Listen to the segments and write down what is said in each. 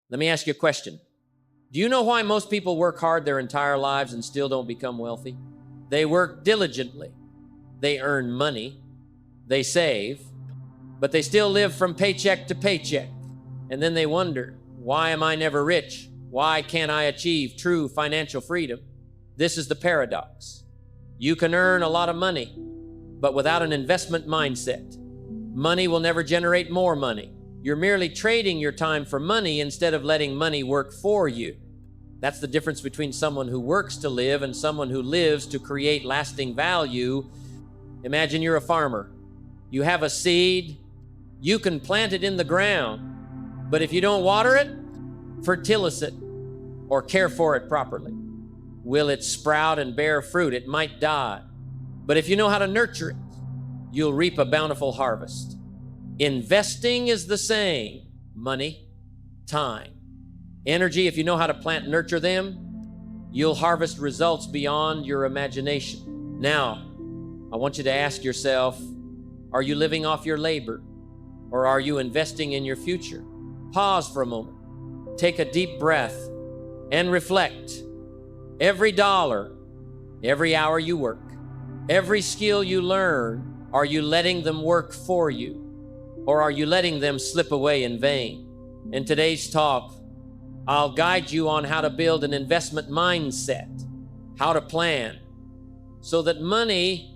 Let me ask you a question. Do you know why most people work hard their entire lives and still don't become wealthy? They work diligently. They earn money. They save, but they still live from paycheck to paycheck. And then they wonder, why am I never rich? Why can't I achieve true financial freedom? This is the paradox. You can earn a lot of money, but without an investment mindset, money will never generate more money. You're merely trading your time for money instead of letting money work for you. That's the difference between someone who works to live and someone who lives to create lasting value. Imagine you're a farmer. You have a seed. You can plant it in the ground, but if you don't water it, fertilize it, or care for it properly, will it sprout and bear fruit? It might die. But if you know how to nurture it, you'll reap a bountiful harvest. Investing is the same. Money, time, energy. If you know how to plant and nurture them, you'll harvest results beyond your imagination. Now, I want you to ask yourself, are you living off your labor, or are you investing in your future? Pause for a moment. Take a deep breath and reflect. Every dollar, every hour you work, every skill you learn, are you letting them work for you, or are you letting them slip away in vain? In today's talk, I'll guide you on how to build an investment mindset, how to plan, so that money,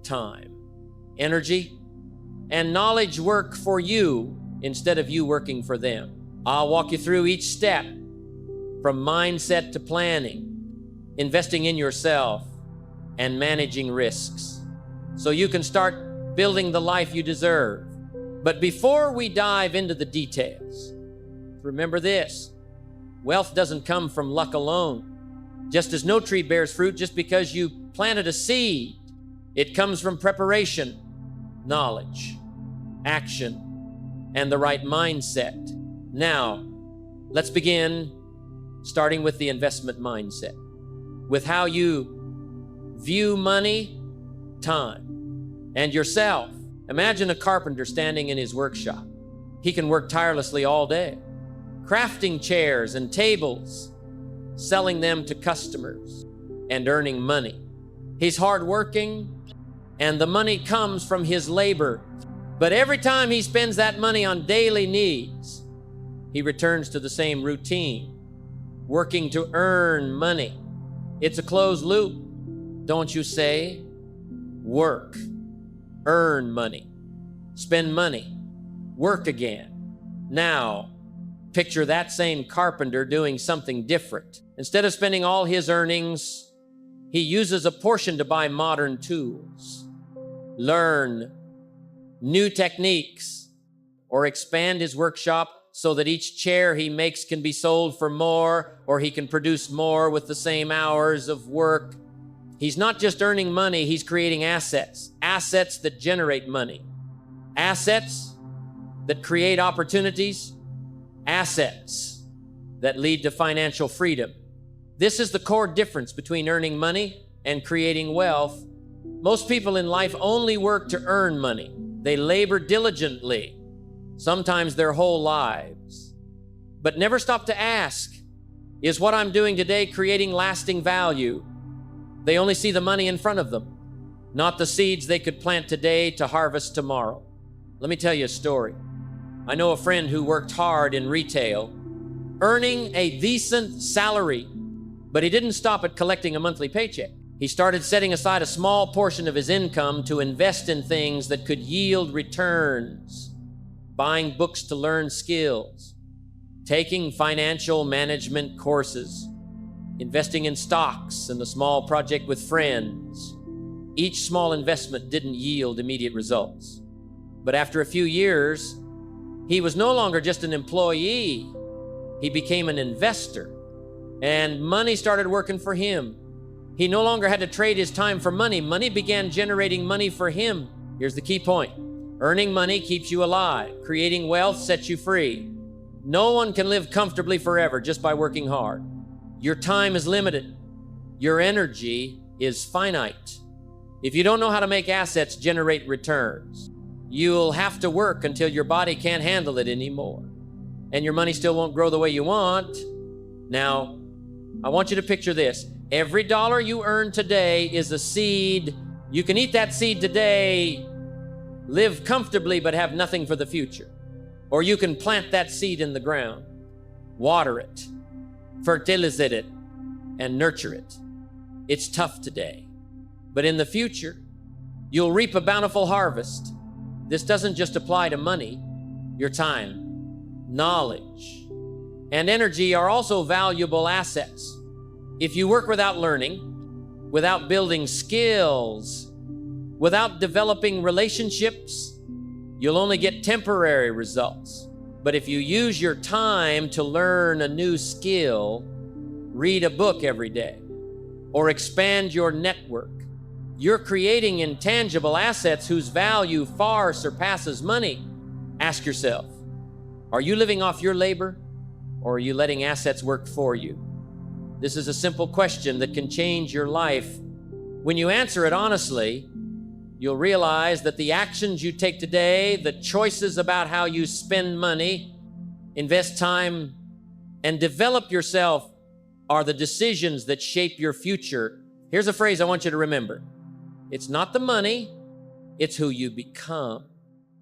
time, energy, and knowledge work for you instead of you working for them. I'll walk you through each step, from mindset to planning, investing in yourself, and managing risks, so you can start building the life you deserve. But before we dive into the details, remember this: wealth doesn't come from luck alone. Just as no tree bears fruit just because you planted a seed, it comes from preparation, knowledge, action, and the right mindset. Now, let's begin starting with the investment mindset, with how you view money, time, and yourself. Imagine a carpenter standing in his workshop. He can work tirelessly all day, crafting chairs and tables, selling them to customers, and earning money. He's hardworking, and the money comes from his labor. But every time he spends that money on daily needs, he returns to the same routine, working to earn money. It's a closed loop, don't you say? Work, earn money, spend money, work again. Now, picture that same carpenter doing something different. Instead of spending all his earnings, he uses a portion to buy modern tools, learn new techniques, or expand his workshop so that each chair he makes can be sold for more, or he can produce more with the same hours of work. He's not just earning money, he's creating assets, assets that generate money, assets that create opportunities, assets that lead to financial freedom. This is the core difference between earning money and creating wealth. Most people in life only work to earn money. They labor diligently, sometimes their whole lives, but never stop to ask, is what I'm doing today creating lasting value? They only see the money in front of them, not the seeds they could plant today to harvest tomorrow. Let me tell you a story. I know a friend who worked hard in retail, earning a decent salary, but he didn't stop at collecting a monthly paycheck. He started setting aside a small portion of his income to invest in things that could yield returns, buying books to learn skills, taking financial management courses, investing in stocks and a small project with friends. Each small investment didn't yield immediate results. But after a few years, he was no longer just an employee. He became an investor, and money started working for him. He no longer had to trade his time for money. Money began generating money for him. Here's the key point. Earning money keeps you alive. Creating wealth sets you free. No one can live comfortably forever just by working hard. Your time is limited. Your energy is finite. If you don't know how to make assets generate returns, you'll have to work until your body can't handle it anymore. and your money still won't grow the way you want. Now, I want you to picture this. Every dollar you earn today is a seed. You can eat that seed today, live comfortably, but have nothing for the future. Or you can plant that seed in the ground, water it, fertilize it, and nurture it. It's tough today, but in the future, you'll reap a bountiful harvest. This doesn't just apply to money. Your time, knowledge, and energy are also valuable assets. If you work without learning, without building skills, without developing relationships, you'll only get temporary results. But if you use your time to learn a new skill, read a book every day, or expand your network, you're creating intangible assets whose value far surpasses money. Ask yourself, are you living off your labor, or are you letting assets work for you? This is a simple question that can change your life. When you answer it honestly, you'll realize that the actions you take today, the choices about how you spend money, invest time, and develop yourself are the decisions that shape your future. Here's a phrase I want you to remember. It's not the money, it's who you become.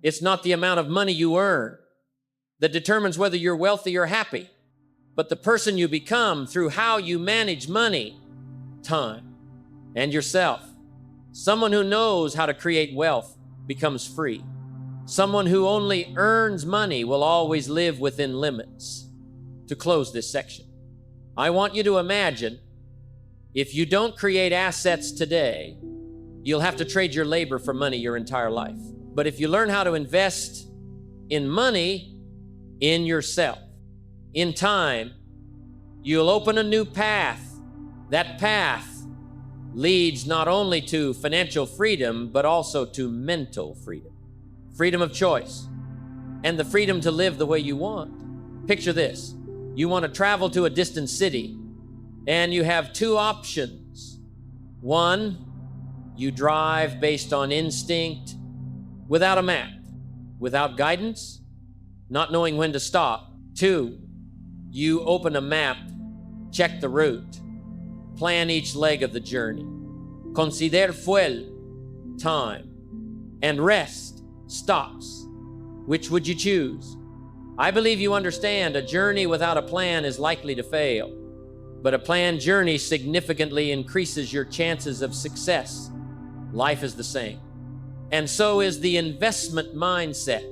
It's not the amount of money you earn that determines whether you're wealthy or happy, but the person you become through how you manage money, time, and yourself. Someone who knows how to create wealth becomes free. Someone who only earns money will always live within limits. To close this section, I want you to imagine if you don't create assets today, you'll have to trade your labor for money your entire life. But if you learn how to invest in money, in yourself, in time, you'll open a new path. That path leads not only to financial freedom, but also to mental freedom. Freedom of choice, and the freedom to live the way you want. Picture this. You want to travel to a distant city, and you have two options. One, you drive based on instinct, without a map, without guidance, not knowing when to stop. Two, you open a map, check the route, plan each leg of the journey. Consider fuel, time, and rest, stops. Which would you choose? I believe you understand a journey without a plan is likely to fail, but a planned journey significantly increases your chances of success. Life is the same, and so is the investment mindset.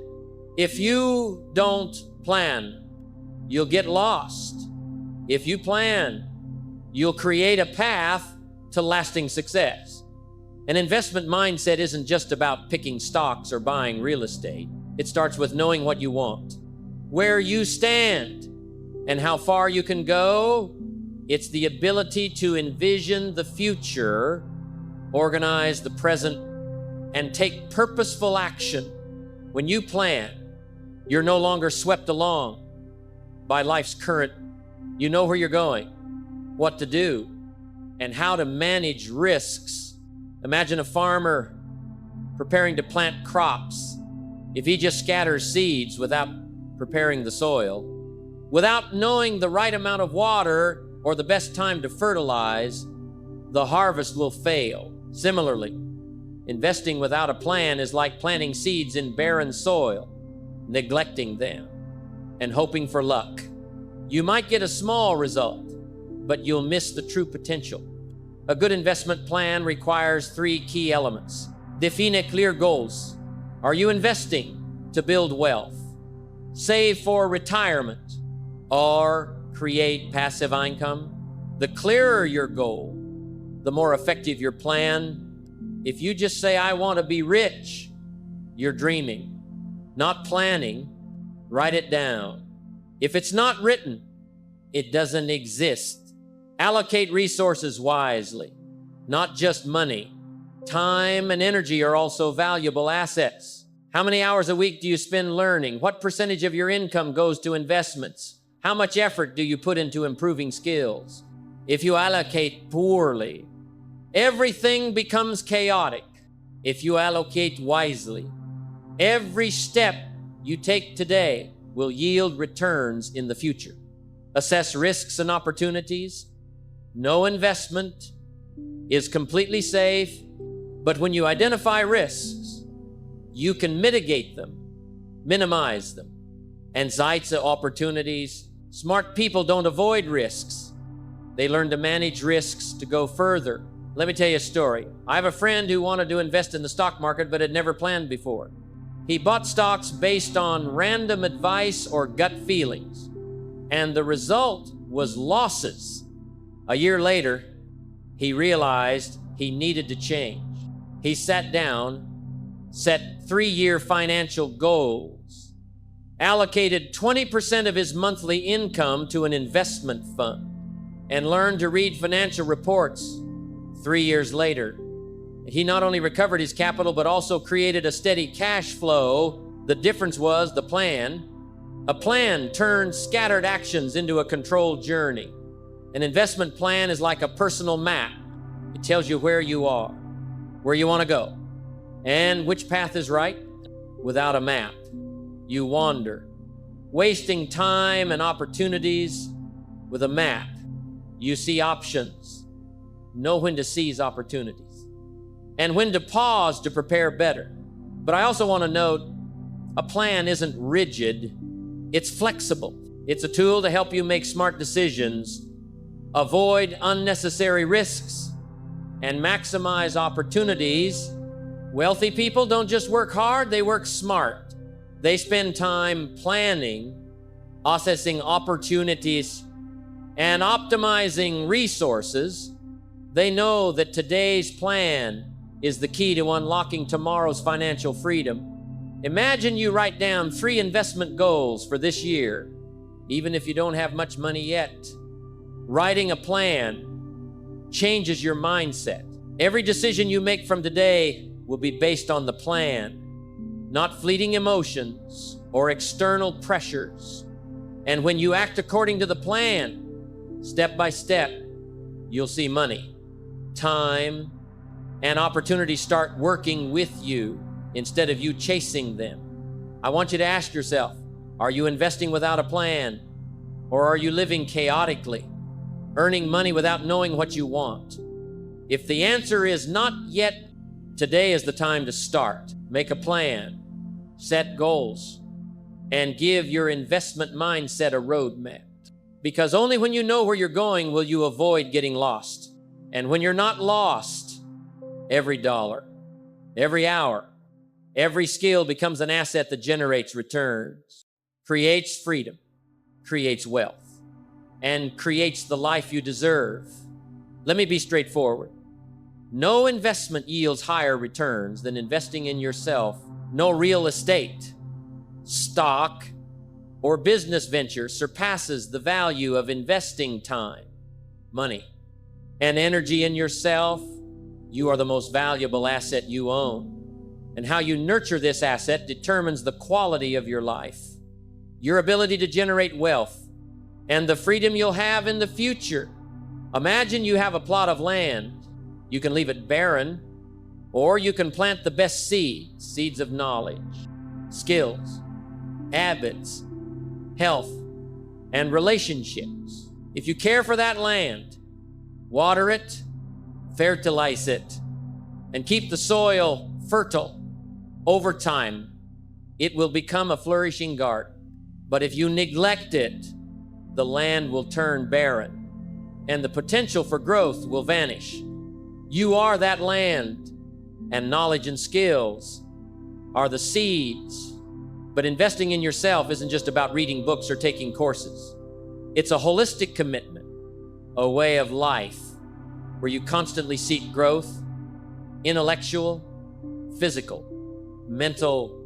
If you don't plan, you'll get lost. If you plan, you'll create a path to lasting success. An investment mindset isn't just about picking stocks or buying real estate. It starts with knowing what you want, where you stand, and how far you can go. It's the ability to envision the future, organize the present, and take purposeful action. When you plan, you're no longer swept along by life's current. You know where you're going, what to do, and how to manage risks. Imagine a farmer preparing to plant crops. If he just scatters seeds without preparing the soil, without knowing the right amount of water or the best time to fertilize, the harvest will fail. Similarly, investing without a plan is like planting seeds in barren soil, neglecting them and hoping for luck. You might get a small result, but you'll miss the true potential. A good investment plan requires three key elements. Define clear goals. Are you investing to build wealth, save for retirement, or create passive income? The clearer your goal, the more effective your plan. If you just say, I want to be rich, you're dreaming, not planning. Write it down. If it's not written, it doesn't exist. Allocate resources wisely, not just money. Time and energy are also valuable assets. How many hours a week do you spend learning? What percentage of your income goes to investments? How much effort do you put into improving skills? If you allocate poorly, everything becomes chaotic. If you allocate wisely, every step you take today will yield returns in the future. Assess risks and opportunities. No investment is completely safe, but when you identify risks, you can mitigate them, minimize them. And Zeitze opportunities. Smart people don't avoid risks. They learn to manage risks to go further. Let me tell you a story. I have a friend who wanted to invest in the stock market but had never planned before. He bought stocks based on random advice or gut feelings, and the result was losses. A year later, he realized he needed to change. He sat down, set 3-year financial goals, allocated 20% of his monthly income to an investment fund, and learned to read financial reports. 3 years later, he not only recovered his capital, but also created a steady cash flow. The difference was the plan. A plan turns scattered actions into a controlled journey. An investment plan is like a personal map. It tells you where you are, where you want to go, and which path is right. Without a map, you wander, wasting time and opportunities. With a map, you see options, know when to seize opportunities, and when to pause to prepare better. But I also want to note, a plan isn't rigid, it's flexible. It's a tool to help you make smart decisions, avoid unnecessary risks, and maximize opportunities. Wealthy people don't just work hard, they work smart. They spend time planning, assessing opportunities, and optimizing resources. They know that today's plan is the key to unlocking tomorrow's financial freedom. Imagine you write down 3 investment goals for this year, even if you don't have much money yet. Writing a plan changes your mindset. Every decision you make from today will be based on the plan, not fleeting emotions or external pressures. And when you act according to the plan, step by step, you'll see money, time, and opportunities start working with you instead of you chasing them. I want you to ask yourself, are you investing without a plan? Or are you living chaotically, earning money without knowing what you want? If the answer is not yet, today is the time to start. Make a plan, set goals, and give your investment mindset a roadmap. Because only when you know where you're going will you avoid getting lost. And when you're not lost, every dollar, every hour, every skill becomes an asset that generates returns, creates freedom, creates wealth, and creates the life you deserve. Let me be straightforward. No investment yields higher returns than investing in yourself. No real estate, stock, or business venture surpasses the value of investing time, money, and energy in yourself. You are the most valuable asset you own. And how you nurture this asset determines the quality of your life, your ability to generate wealth, and the freedom you'll have in the future. Imagine you have a plot of land. You can leave it barren, or you can plant the best seeds of knowledge, skills, habits, health, and relationships. If you care for that land, water it, fertilize it, and keep the soil fertile. Over time, it will become a flourishing garden. But if you neglect it, the land will turn barren, and the potential for growth will vanish. You are that land, and knowledge and skills are the seeds. But investing in yourself isn't just about reading books or taking courses. It's a holistic commitment, a way of life where you constantly seek growth, intellectual, physical, mental,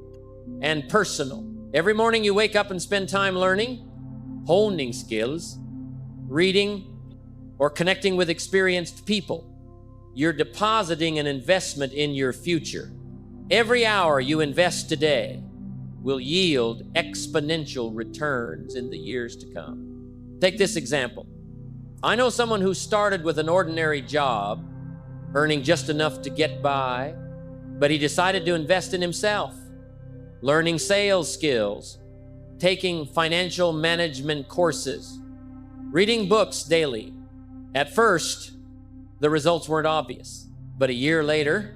and personal. Every morning you wake up and spend time learning, honing skills, reading, or connecting with experienced people. You're depositing an investment in your future. Every hour you invest today will yield exponential returns in the years to come. Take this example. I know someone who started with an ordinary job, earning just enough to get by, but he decided to invest in himself, learning sales skills, taking financial management courses, reading books daily. At first, the results weren't obvious, but a year later,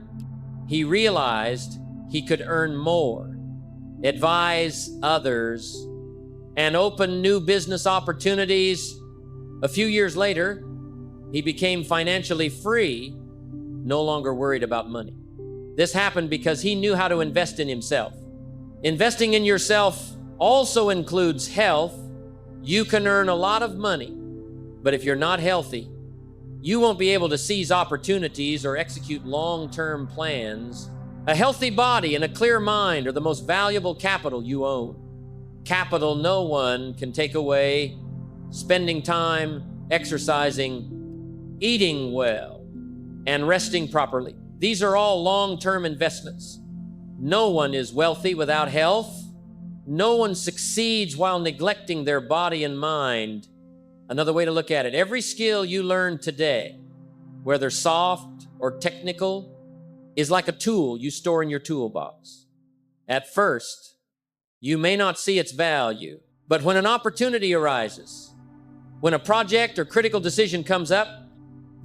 he realized he could earn more, advise others, and open new business opportunities. A few years later, he became financially free, no longer worried about money. This happened because he knew how to invest in himself. Investing in yourself also includes health. You can earn a lot of money, but if you're not healthy, you won't be able to seize opportunities or execute long-term plans. A healthy body and a clear mind are the most valuable capital you own. Capital no one can take away. Spending time, exercising, eating well, and resting properly. These are all long-term investments. No one is wealthy without health. No one succeeds while neglecting their body and mind. Another way to look at it, every skill you learn today, whether soft or technical, is like a tool you store in your toolbox. At first, you may not see its value, but when an opportunity arises, when a project or critical decision comes up,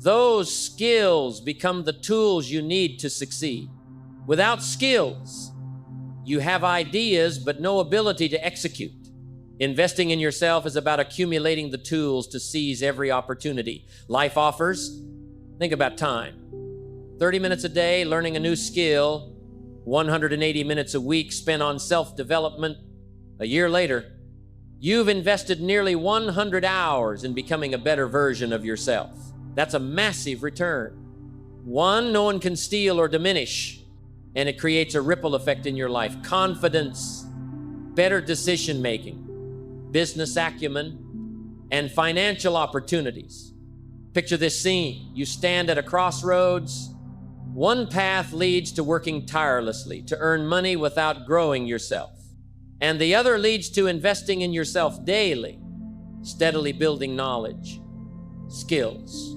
those skills become the tools you need to succeed. Without skills, you have ideas but no ability to execute. Investing in yourself is about accumulating the tools to seize every opportunity life offers. Think about time. 30 minutes a day learning a new skill, 180 minutes a week spent on self-development. A year later, you've invested nearly 100 hours in becoming a better version of yourself. That's a massive return. One no one can steal or diminish, and it creates a ripple effect in your life. Confidence, better decision-making, business acumen, and financial opportunities. Picture this scene. You stand at a crossroads. One path leads to working tirelessly to earn money without growing yourself, and the other leads to investing in yourself daily, steadily building knowledge, skills,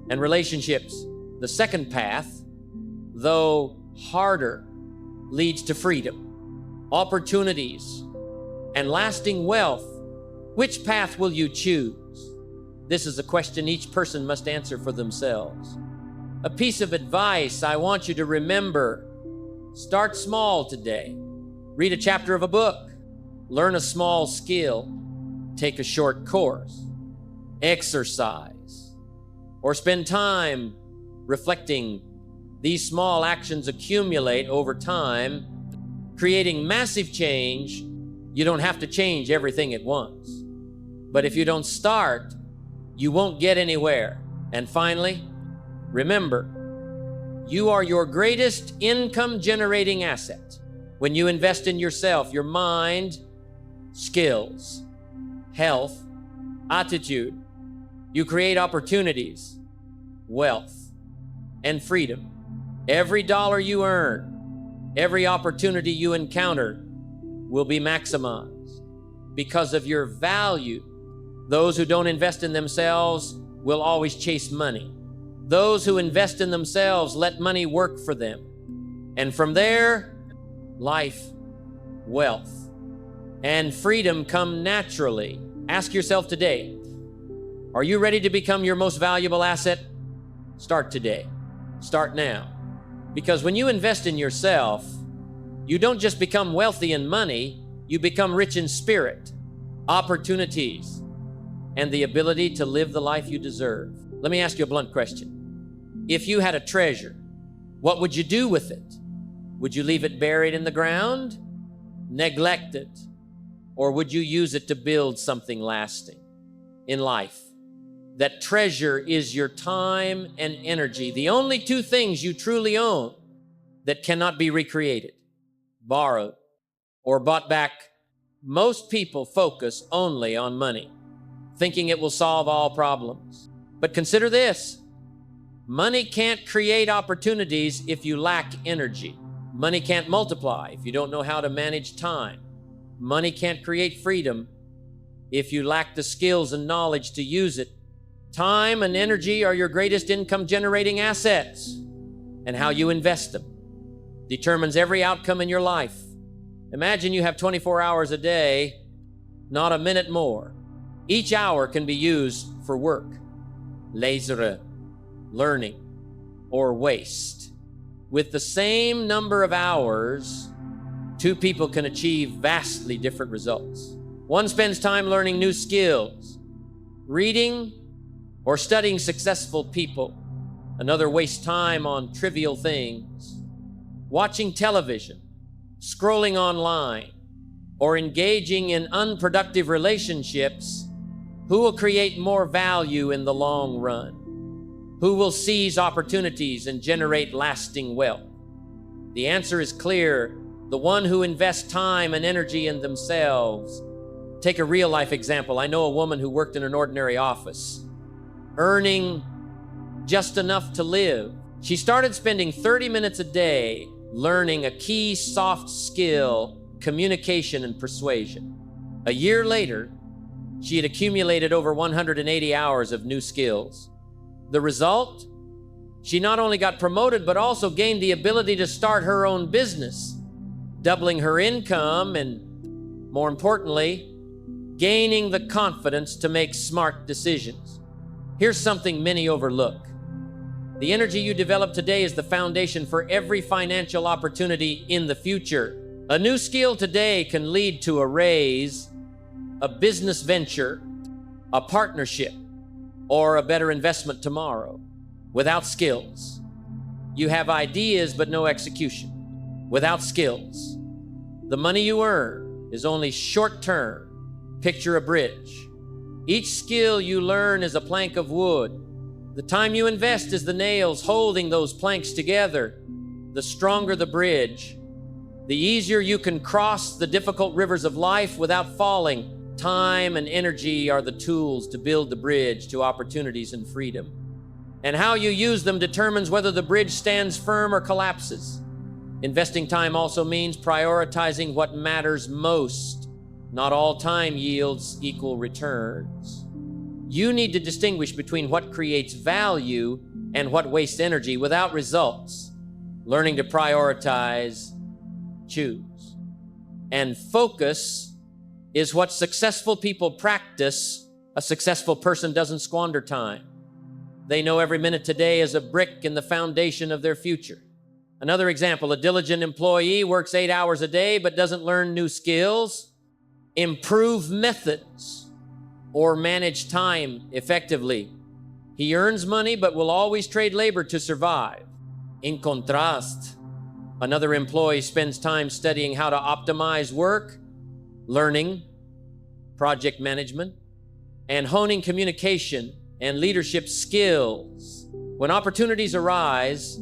and relationships. The second path, though harder, leads to freedom, opportunities, and lasting wealth. Which path will you choose? This is a question each person must answer for themselves. A piece of advice I want you to remember: start small today. Read a chapter of a book, learn a small skill, take a short course, exercise, or spend time reflecting. These small actions accumulate over time, creating massive change. You don't have to change everything at once, but if you don't start, you won't get anywhere. And finally, remember, you are your greatest income-generating asset. When you invest in yourself, your mind, skills, health, attitude, you create opportunities, wealth, and freedom. Every dollar you earn, every opportunity you encounter will be maximized because of your value. Those who don't invest in themselves will always chase money. Those who invest in themselves let money work for them. And from there, life, wealth, and freedom come naturally. Ask yourself today, are you ready to become your most valuable asset? Start today. Start now. Because when you invest in yourself, you don't just become wealthy in money, you become rich in spirit, opportunities, and the ability to live the life you deserve. Let me ask you a blunt question. If you had a treasure, what would you do with it? Would you leave it buried in the ground, neglect it, or would you use it to build something lasting in life? That treasure is your time and energy, the only two things you truly own that cannot be recreated, borrowed, or bought back. Most people focus only on money, thinking it will solve all problems. But consider this: money can't create opportunities if you lack energy. Money can't multiply if you don't know how to manage time. Money can't create freedom if you lack the skills and knowledge to use it. Time and energy are your greatest income-generating assets, and how you invest them determines every outcome in your life. Imagine you have 24 hours a day not a minute more. Each hour can be used for work, leisure, learning, or waste. With the same number of hours, two people can achieve vastly different results. One spends time learning new skills, reading or studying successful people. Another wastes time on trivial things, watching television, scrolling online, or engaging in unproductive relationships. Who will create more value in the long run? Who will seize opportunities and generate lasting wealth? The answer is clear: the one who invests time and energy in themselves. Take a real life example. I know a woman who worked in an ordinary office, earning just enough to live. She started spending 30 minutes a day learning a key soft skill, communication and persuasion. A year later, she had accumulated over 180 hours of new skills. The result? She not only got promoted, but also gained the ability to start her own business, doubling her income and, more importantly, gaining the confidence to make smart decisions. Here's something many overlook. The energy you develop today is the foundation for every financial opportunity in the future. A new skill today can lead to a raise, a business venture, a partnership, or a better investment tomorrow. Without skills, you have ideas but no execution. Without skills, the money you earn is only short-term. Picture a bridge. Each skill you learn is a plank of wood. The time you invest is the nails holding those planks together. The stronger the bridge, the easier you can cross the difficult rivers of life without falling. Time and energy are the tools to build the bridge to opportunities and freedom. And how you use them determines whether the bridge stands firm or collapses. Investing time also means prioritizing what matters most. Not all time yields equal returns. You need to distinguish between what creates value and what wastes energy without results. Learning to prioritize, choose, and focus is what successful people practice. A successful person doesn't squander time. They know every minute today is a brick in the foundation of their future. Another example, a diligent employee works 8 hours a day but doesn't learn new skills, improve methods, or manage time effectively. He earns money but will always trade labor to survive. In contrast, another employee spends time studying how to optimize work, learning, project management, and honing communication and leadership skills. When opportunities arise,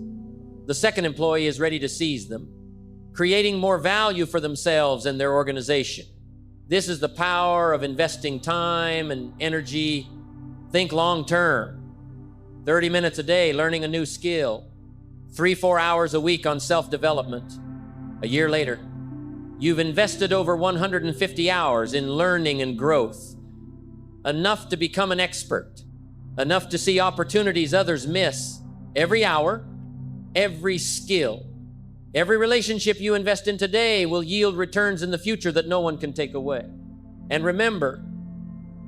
the second employee is ready to seize them, creating more value for themselves and their organization. This is the power of investing time and energy. Think long term. 30 minutes a day learning a new skill, 3-4 hours a week on self-development. A year later, you've invested over 150 hours in learning and growth, enough to become an expert, enough to see opportunities others miss. Every hour, every skill, every relationship you invest in today will yield returns in the future that no one can take away. And remember,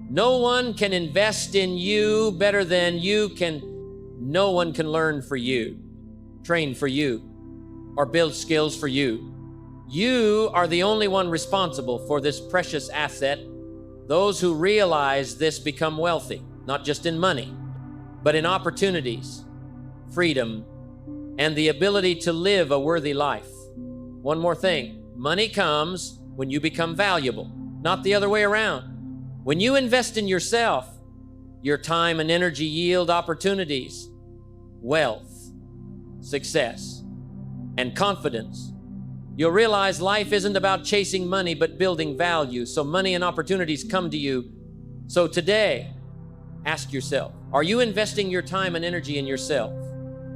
no one can invest in you better than you can. No one can learn for you, train for you, or build skills for you. You are the only one responsible for this precious asset. Those who realize this become wealthy, not just in money, but in opportunities, freedom, and the ability to live a worthy life. One more thing, money comes when you become valuable, not the other way around. When you invest in yourself, your time and energy yield opportunities, wealth, success, and confidence. You'll realize life isn't about chasing money, but building value. So money and opportunities come to you. So today, ask yourself, are you investing your time and energy in yourself?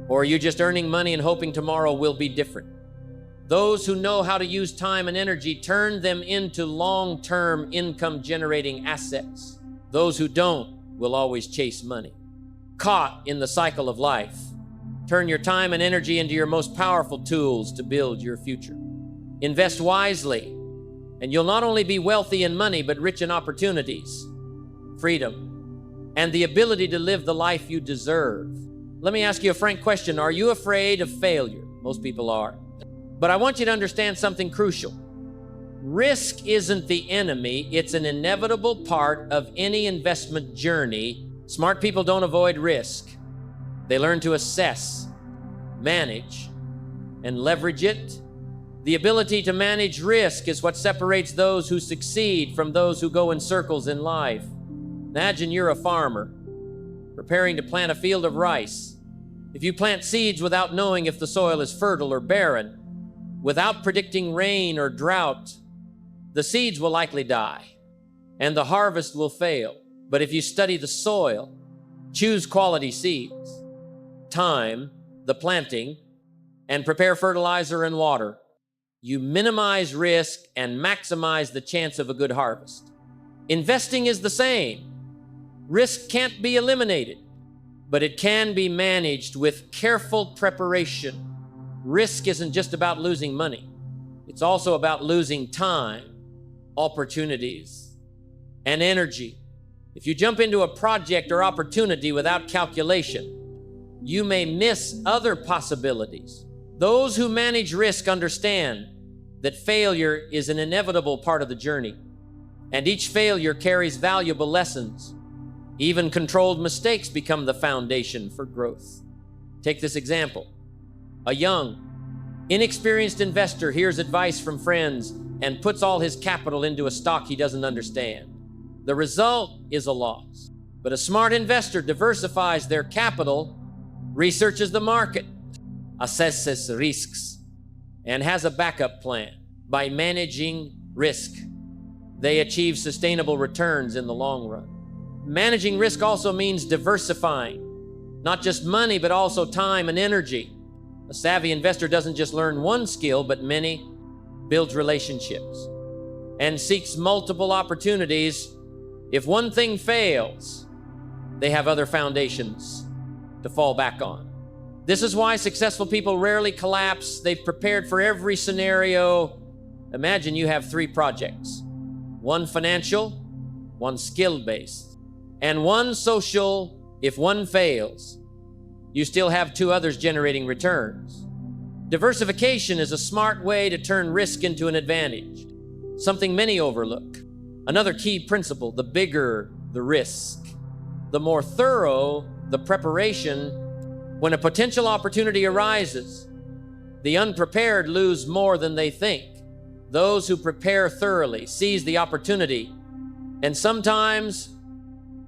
Or are you just earning money and hoping tomorrow will be different? Those who know how to use time and energy turn them into long-term income-generating assets. Those who don't will always chase money. Caught in the cycle of life, turn your time and energy into your most powerful tools to build your future. Invest wisely, And you'll not only be wealthy in money, but rich in opportunities, freedom, and the ability to live the life you deserve. Let me ask you a frank question. Are you afraid of failure? Most people are. But I want you to understand something crucial. Risk isn't the enemy. It's an inevitable part of any investment journey. Smart people don't avoid risk. They learn to assess, manage, and leverage it. The ability to manage risk is what separates those who succeed from those who go in circles in life. Imagine you're a farmer preparing to plant a field of rice. If you plant seeds without knowing if the soil is fertile or barren, without predicting rain or drought, the seeds will likely die and the harvest will fail. But if you study the soil, choose quality seeds, time the planting, and prepare fertilizer and water, you minimize risk and maximize the chance of a good harvest. Investing is the same. Risk can't be eliminated, but it can be managed with careful preparation. Risk isn't just about losing money. It's also about losing time, opportunities, and energy. If you jump into a project or opportunity without calculation, you may miss other possibilities. Those who manage risk understand that failure is an inevitable part of the journey, and each failure carries valuable lessons. Even controlled mistakes become the foundation for growth. Take this example. A young, inexperienced investor hears advice from friends and puts all his capital into a stock he doesn't understand. The result is a loss. But a smart investor diversifies their capital, researches the market, assesses risks, and has a backup plan. By managing risk, they achieve sustainable returns in the long run. Managing risk also means diversifying, not just money, but also time and energy. A savvy investor doesn't just learn one skill, but many, builds relationships, and seeks multiple opportunities. If one thing fails, they have other foundations to fall back on. This is why successful people rarely collapse. They've prepared for every scenario. Imagine you have 3 projects, one financial, one skill-based, and one social. If one fails, you still have 2 others generating returns. Diversification is a smart way to turn risk into an advantage, something many overlook. Another key principle: the bigger the risk, the more thorough the preparation. When a potential opportunity arises, the unprepared lose more than they think. Those who prepare thoroughly seize the opportunity, and sometimes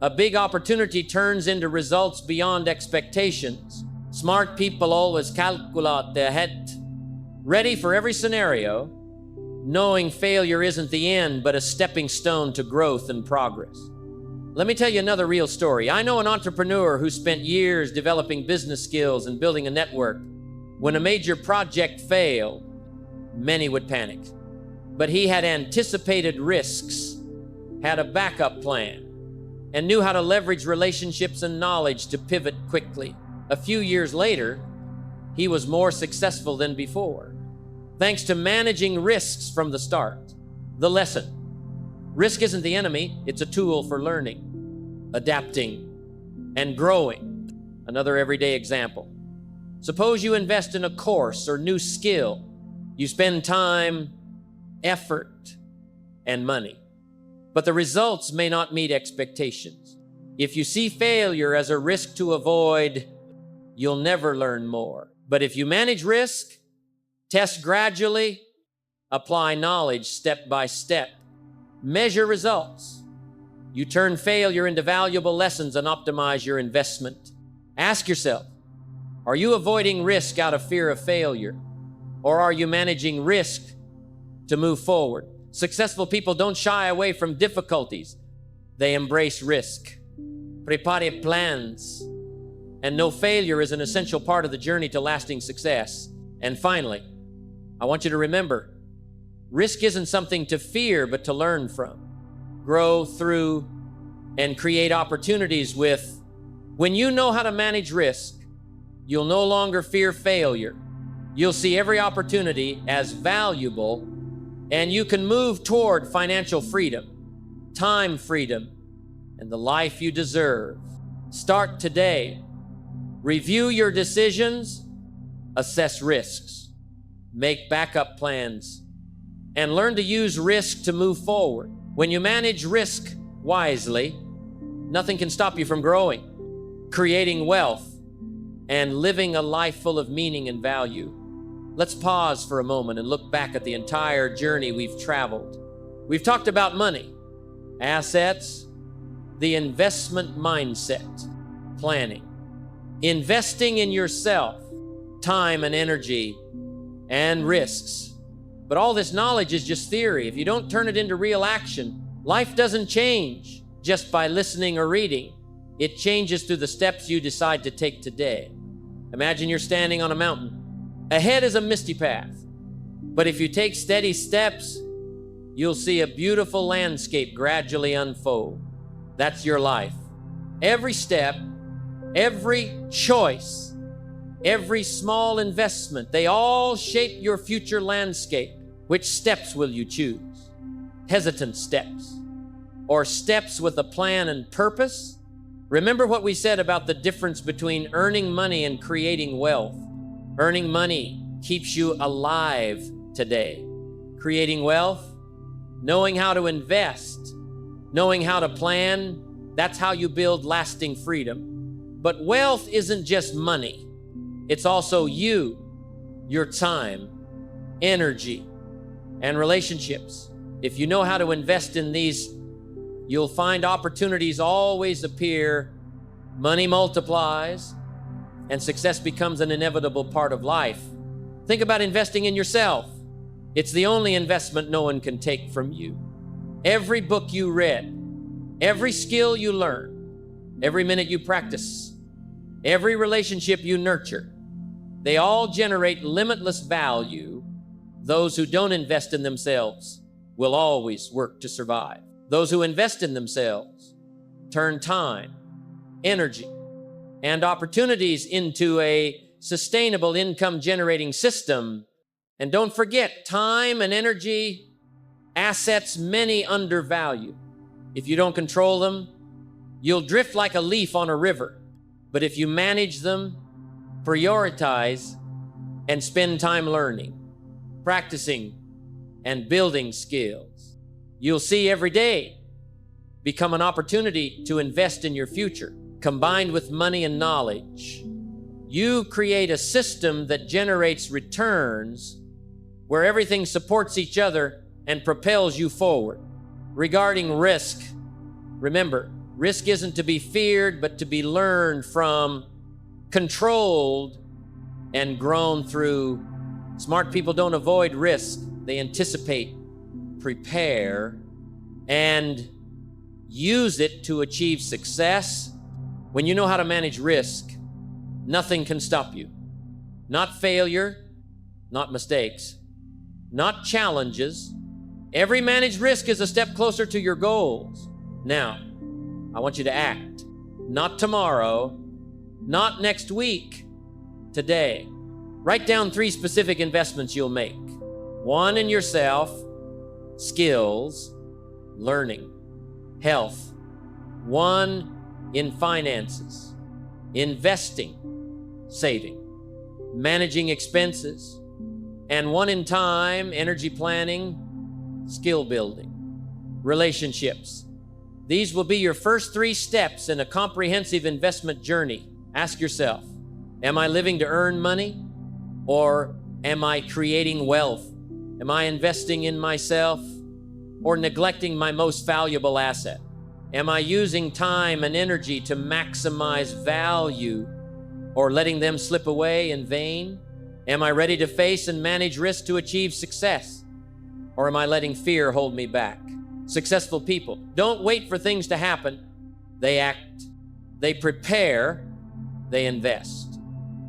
a big opportunity turns into results beyond expectations. Smart people always calculate ahead, ready for every scenario, knowing failure isn't the end, but a stepping stone to growth and progress. Let me tell you another real story. I know an entrepreneur who spent years developing business skills and building a network. When a major project failed, many would panic. But he had anticipated risks, had a backup plan, and knew how to leverage relationships and knowledge to pivot quickly. A few years later, he was more successful than before, thanks to managing risks from the start. The lesson: risk isn't the enemy, it's a tool for learning, adapting, and growing. Another everyday example. Suppose you invest in a course or new skill. You spend time, effort, and money, but the results may not meet expectations. If you see failure as a risk to avoid, you'll never learn more. But if you manage risk, test gradually, apply knowledge step by step, measure results, you turn failure into valuable lessons and optimize your investment. Ask yourself, are you avoiding risk out of fear of failure? Or are you managing risk to move forward? Successful people don't shy away from difficulties. They embrace risk, prepare plans, and know failure is an essential part of the journey to lasting success. And finally, I want you to remember, risk isn't something to fear, but to learn from, grow through, and create opportunities with. When you know how to manage risk, you'll no longer fear failure. You'll see every opportunity as valuable And you can move toward financial freedom, time freedom, and the life you deserve. Start today. Review your decisions, assess risks, make backup plans, and learn to use risk to move forward. When you manage risk wisely, nothing can stop you from growing, creating wealth, and living a life full of meaning and value. Let's pause for a moment and look back at the entire journey we've traveled. We've talked about money, assets, the investment mindset, planning, investing in yourself, time and energy, and risks. But all this knowledge is just theory. If you don't turn it into real action, life doesn't change just by listening or reading. It changes through the steps you decide to take today. Imagine you're standing on a mountain. Ahead is a misty path. But if you take steady steps, you'll see a beautiful landscape gradually unfold. That's your life. Every step, every choice, every small investment, they all shape your future landscape. Which steps will you choose? Hesitant steps, or steps with a plan and purpose? Remember what we said about the difference between earning money and creating wealth. Earning money keeps you alive today. Creating wealth, knowing how to invest, knowing how to plan, that's how you build lasting freedom. But wealth isn't just money. It's also you, your time, energy, and relationships. If you know how to invest in these, you'll find opportunities always appear, money multiplies, and success becomes an inevitable part of life. Think about investing in yourself. It's the only investment no one can take from you. Every book you read, every skill you learn, every minute you practice, every relationship you nurture, they all generate limitless value. Those who don't invest in themselves will always work to survive. Those who invest in themselves turn time, energy, and opportunities into a sustainable income-generating system. And don't forget, time and energy, assets many undervalue. If you don't control them, you'll drift like a leaf on a river. But if you manage them, prioritize, and spend time learning, practicing, and building skills, you'll see every day become an opportunity to invest in your future. Combined with money and knowledge, you create a system that generates returns where everything supports each other and propels you forward. Regarding risk, remember, risk isn't to be feared, but to be learned from, controlled, and grown through. Smart people don't avoid risk. They anticipate, prepare, and use it to achieve success. When you know how to manage risk, nothing can stop you. Not failure, not mistakes, not challenges. Every managed risk is a step closer to your goals. Now, I want you to act. Not tomorrow, not next week, today. Write down 3 specific investments you'll make. 1 in yourself, skills, learning, health. 1 in finances, investing, saving, managing expenses, and 1 in time, energy planning, skill building, relationships. These will be your first 3 steps in a comprehensive investment journey. Ask yourself, am I living to earn money, or am I creating wealth? Am I investing in myself or neglecting my most valuable asset? Am I using time and energy to maximize value or letting them slip away in vain? Am I ready to face and manage risk to achieve success? Or am I letting fear hold me back? Successful people don't wait for things to happen. They act, they prepare, they invest,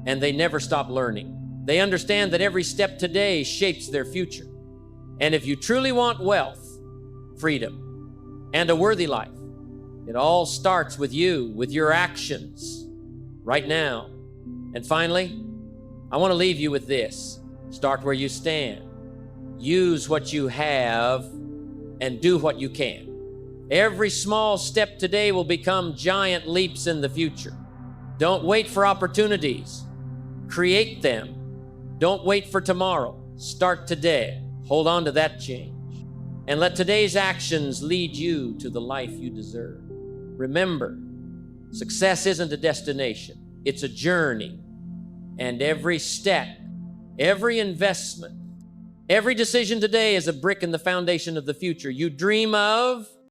and they never stop learning. They understand that every step today shapes their future. And if you truly want wealth, freedom, and a worthy life, it all starts with you, with your actions right now. And finally, I want to leave you with this. Start where you stand. Use what you have and do what you can. Every small step today will become giant leaps in the future. Don't wait for opportunities. Create them. Don't wait for tomorrow. Start today. Hold on to that change. And let today's actions lead you to the life you deserve. Remember, success isn't a destination. It's a journey. And every step, every investment, every decision today is a brick in the foundation of the future you dream of